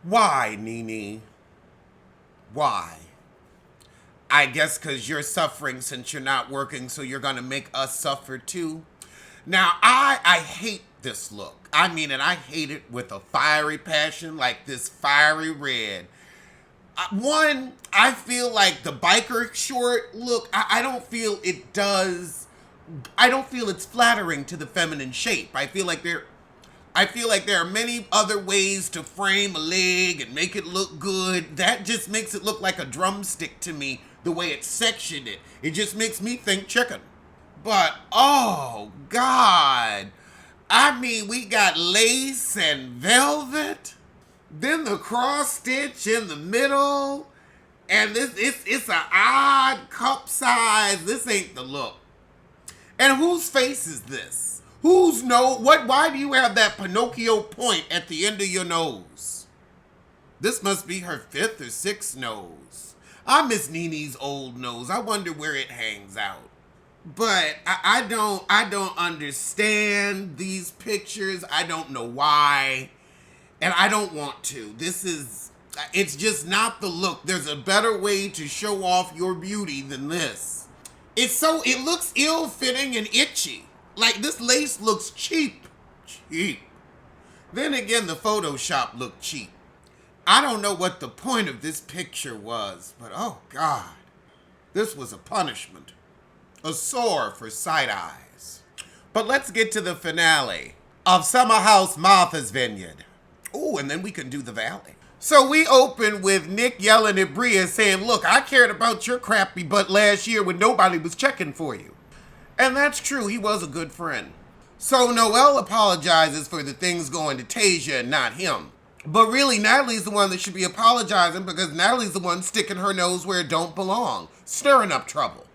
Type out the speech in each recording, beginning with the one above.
Why, Nene? Why? I guess because you're suffering since you're not working, so you're going to make us suffer too. Now, I hate this look. I mean, and I hate it with a fiery passion, like this fiery red. One, I feel like the biker short look, I don't feel it does, I don't feel it's flattering to the feminine shape. I feel like there are many other ways to frame a leg and make it look good. That just makes it look like a drumstick to me, the way it's sectioned it. It just makes me think chicken. But, oh, God. I mean, we got lace and velvet. Then the cross stitch in the middle. And it's an odd cup size. This ain't the look. And whose face is this? Whose nose? Why do you have that Pinocchio point at the end of your nose? This must be her 5th or 6th nose. I miss Nene's old nose. I wonder where it hangs out. But I don't understand these pictures. I don't know why. And I don't want to. It's just not the look. There's a better way to show off your beauty than this. It looks ill-fitting and itchy. Like, this lace looks cheap. Cheap. Then again, the Photoshop looked cheap. I don't know what the point of this picture was, but oh God, this was a punishment. A sore for sight eyes. But let's get to the finale of Summer House Martha's Vineyard. Oh, and then we can do the valley. So we open with Nick yelling at Bria saying, look, I cared about your crappy butt last year when nobody was checking for you. And that's true, he was a good friend. So Noelle apologizes for the things going to Tasia and not him. But really, Natalie's the one that should be apologizing because Natalie's the one sticking her nose where it don't belong, stirring up trouble.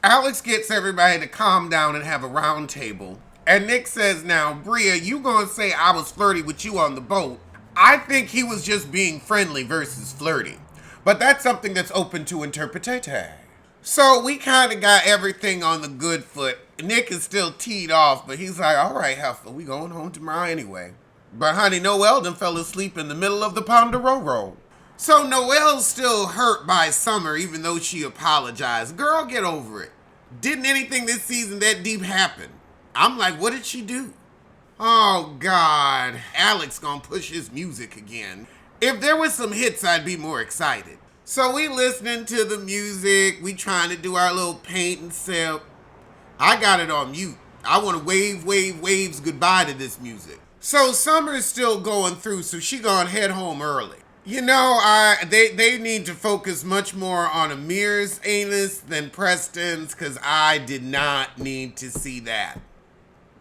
Alex gets everybody to calm down and have a round table. And Nick says, now, Bria, you gonna say I was flirty with you on the boat. I think he was just being friendly versus flirty. But that's something that's open to interpretation. So we kind of got everything on the good foot. Nick is still teed off, but he's like, all right, Heifer, we going home tomorrow anyway. But honey, Noelle done fell asleep in the middle of the Ponderosa. So Noelle's still hurt by Summer, even though she apologized. Girl, get over it. Didn't anything this season that deep happen? I'm like, what did she do? Oh, God. Alex gonna push his music again. If there was some hits, I'd be more excited. So we listening to the music. We trying to do our little paint and sip. I got it on mute. I want to waves goodbye to this music. So Summer's still going through, so she gonna head home early. You know, they need to focus much more on Amir's anus than Preston's, because I did not need to see that.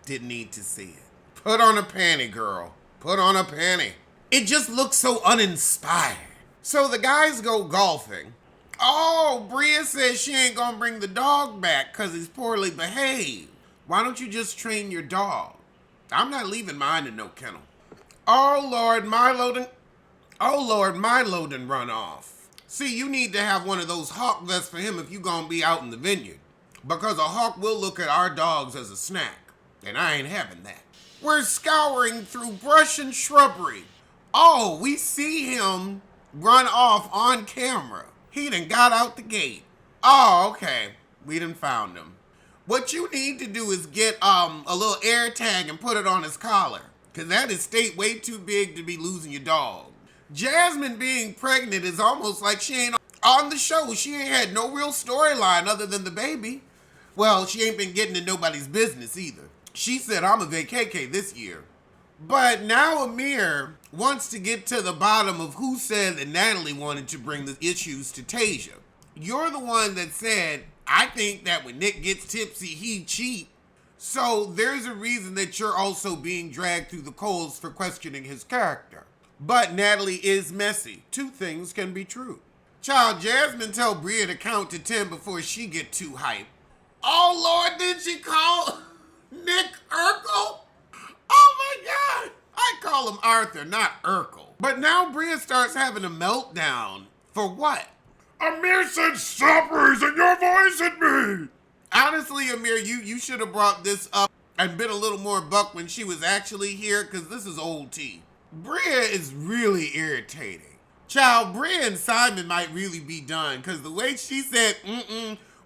Didn't need to see it. Put on a panty, girl. Put on a panty. It just looks so uninspired. So the guys go golfing. Oh, Bria says she ain't gonna bring the dog back because he's poorly behaved. Why don't you just train your dog? I'm not leaving mine in no kennel. Oh, Lord, Milo done run off. See, you need to have one of those hawk vests for him if you gonna be out in the vineyard. Because a hawk will look at our dogs as a snack. And I ain't having that. We're scouring through brush and shrubbery. Oh, we see him run off on camera. He done got out the gate. Oh, okay. We done found him. What you need to do is get a little air tag and put it on his collar. Because that estate way too big to be losing your dog. Jasmine being pregnant is almost like she ain't on the show. She ain't had no real storyline other than the baby. Well, she ain't been getting in nobody's business either. She said, I'm a VKK this year. But now Amir wants to get to the bottom of who said that Natalie wanted to bring the issues to Tasia. You're the one that said, I think that when Nick gets tipsy, he cheat. So there's a reason that you're also being dragged through the coals for questioning his character. But Natalie is messy. Two things can be true. Child, Jasmine tell Bria to count to 10 before she get too hype. Oh, Lord, did she call Nick Urkel? Oh, my God. I call him Arthur, not Urkel. But now Bria starts having a meltdown. For what? Amir said stop raising your voice at me. Honestly, Amir, you should have brought this up and been a little more buck when she was actually here, because this is old tea. Bria is really irritating. Child, Bria and Simon might really be done, because the way she said,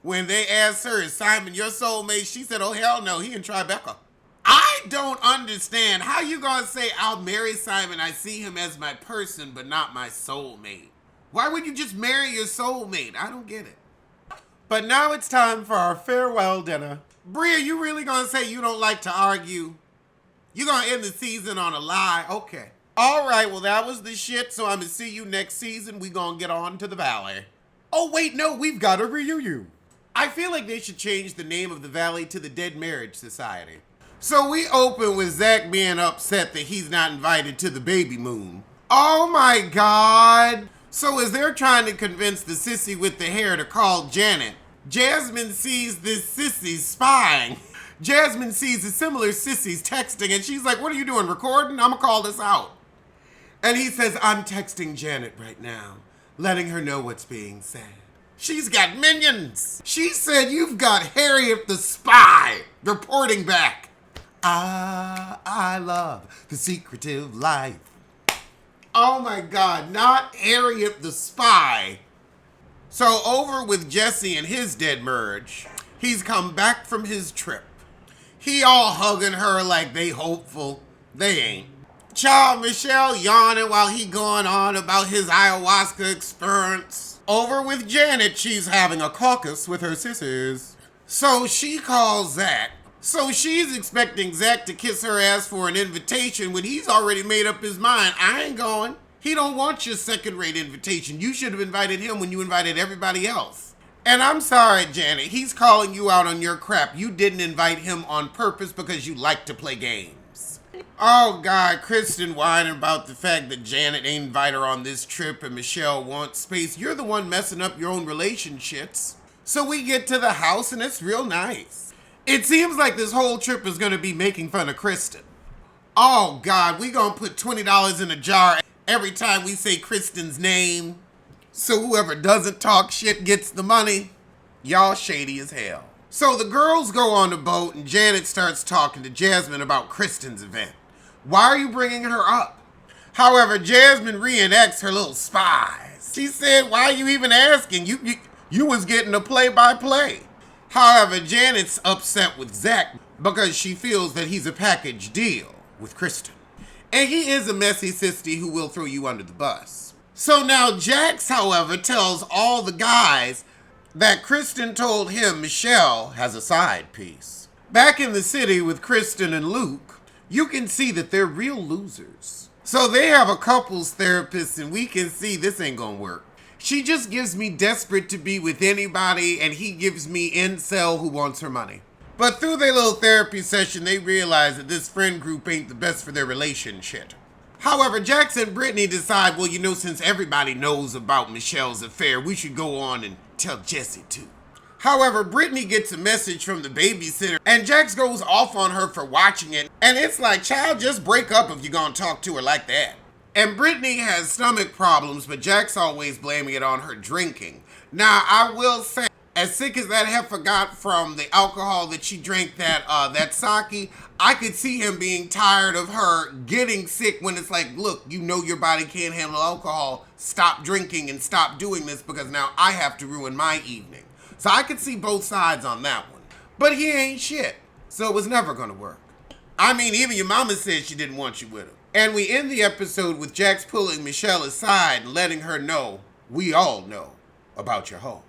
when they asked her, is Simon your soulmate? She said, oh, hell no, he in Tribeca. I don't understand how you gonna say, I'll marry Simon, I see him as my person, but not my soulmate. Why would you just marry your soulmate? I don't get it. But now it's time for our farewell dinner. Bria, you really gonna say you don't like to argue? You gonna end the season on a lie? Okay. All right, well, that was the shit, so I'm gonna see you next season. We gonna get on to the valley. Oh, wait, no, we've got a reunion. I feel like they should change the name of the valley to the Dead Marriage Society. So we open with Zach being upset that he's not invited to the baby moon. Oh my God. So as they're trying to convince the sissy with the hair to call Janet, Jasmine sees this sissy spying. Jasmine sees the similar sissies texting, and she's like, what are you doing, recording? I'm gonna call this out. And he says, I'm texting Janet right now, letting her know what's being said. She's got minions. She said, you've got Harriet the spy reporting back. I love the secretive life. Oh my God, not Harriet the spy. So over with Jesse and his dead merge, he's come back from his trip. He all hugging her like they hopeful. They ain't. Child Michelle yawning while he going on about his ayahuasca experience. Over with Janet, she's having a caucus with her sisters. So she calls Zach. So she's expecting Zach to kiss her ass for an invitation when he's already made up his mind. I ain't going. He don't want your second-rate invitation. You should have invited him when you invited everybody else. And I'm sorry, Janet, he's calling you out on your crap. You didn't invite him on purpose because you like to play games. Oh God, Kristen whining about the fact that Janet ain't invited her on this trip and Michelle wants space. You're the one messing up your own relationships. So we get to the house and it's real nice. It seems like this whole trip is gonna be making fun of Kristen. Oh God, we gonna put $20 in a jar every time we say Kristen's name. So whoever doesn't talk shit gets the money. Y'all shady as hell. So the girls go on the boat and Janet starts talking to Jasmine about Kristen's event. Why are you bringing her up? However, Jasmine reenacts her little spies. She said, why are you even asking? You was getting a play-by-play. However, Janet's upset with Zach because she feels that he's a package deal with Kristen. And he is a messy sissy who will throw you under the bus. So now Jax, however, tells all the guys that Kristen told him Michelle has a side piece. Back in the city with Kristen and Luke, you can see that they're real losers. So they have a couples therapist and we can see this ain't gonna work. She just gives me desperate to be with anybody and he gives me incel who wants her money. But through their little therapy session, they realize that this friend group ain't the best for their relationship. However, Jax and Brittany decide, well, since everybody knows about Michelle's affair, we should go on and tell Jesse too. However, Brittany gets a message from the babysitter and Jax goes off on her for watching it. And it's like, child, just break up if you're gonna talk to her like that. And Brittany has stomach problems, but Jack's always blaming it on her drinking. Now, I will say, as sick as that heifer got from the alcohol that she drank, that sake, I could see him being tired of her getting sick when it's like, look, your body can't handle alcohol. Stop drinking and stop doing this because now I have to ruin my evening. So I could see both sides on that one. But he ain't shit, so it was never gonna work. I mean, even your mama said she didn't want you with him. And we end the episode with Jax pulling Michelle aside and letting her know, we all know about your hoe.